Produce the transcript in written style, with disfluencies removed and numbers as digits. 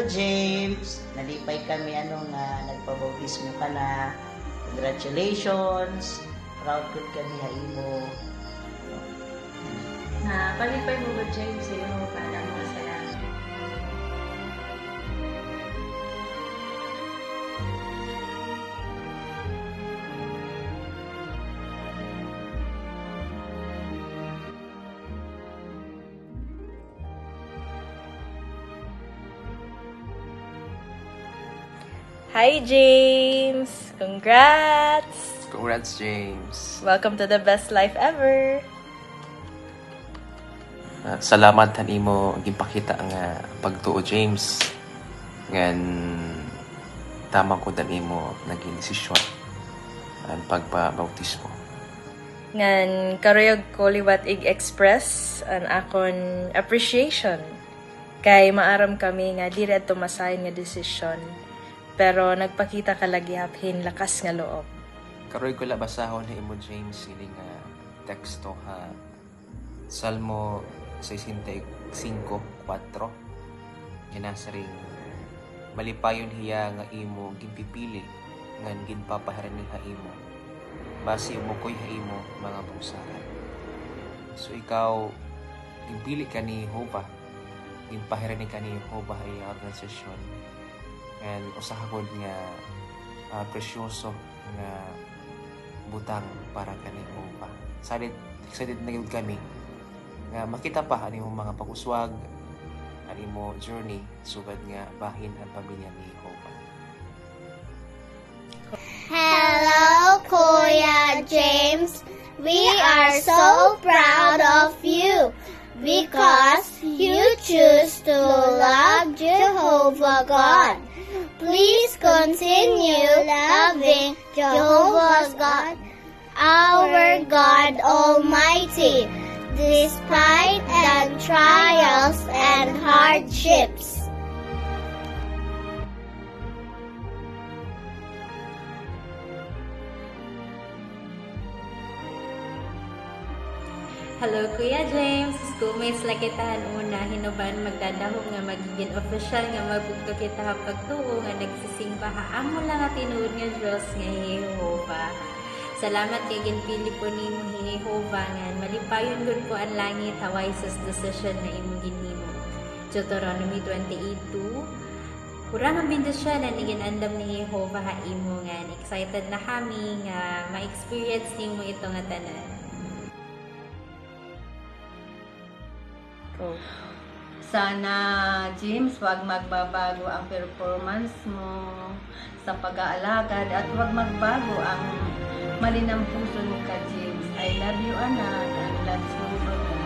James. Nalipay kami nagpabautismo ka na. Congratulations. Proud good kami haimo. Palipay mo ba, James? Sa'yo para mo salamat. Hi, James! Congrats! Congrats, James. Welcome to the best life ever! Salamat imo gipakita nga pagtuo, James. Ngan tama ko imo naging desisyon ang pagpabautismo. Ngan karuyog ko liwat express an akon appreciation kay maaram kami nga diri adto masayon nga desisyon. Pero nagpakita ka lagi haphin lakas nga loob. Karoy ko labasahon imo, James, ini nga teksto ha. Salmo 65:4. Ginasaring malipayon hiya nga imo ginpipili ngan ginpapaharani ha imo. Basi mo koy ha imo mga pusaran. So ikaw ginpili ka ni Jehovah. Ginpaharani ka ni Jehovah ay organisasyon. And usaha ko nga presyoso nga butang para kanimo pa. Excited na gyud kami nga makita pa ani mo mga pag-uswag, ani mo journey sugad nga bahin ang pamilya ni Jehovah. Hello, Kuya James. We are so proud of you because you choose to love Jehovah God. Please continue loving Jehovah God, our God Almighty, despite the trials and hardships. Hello, Kuya James. Schoolmates lang kitahan una. Hinuban magdadahog nga magiging official nga magbugto kita pagtuo nga nagsisimba ha. Amo lang nga tinuod nga Diyos nga Jehovah. Salamat kay ginpili po nimo Jehovah nga malipayon gud ko ang langit haway sa decision na imong ginhimo. Deuteronomy 28:2. Kurang ang bendisyon na niginandam ni Jehovah ha imo nga. Excited na kami nga ma-experience nimo ito nga tanan. Sana, James, wag magbabago ang performance mo sa pag-aalagad at wag magbago ang malinang puso mo ka, James. I love you, anak, and loves you, Lord.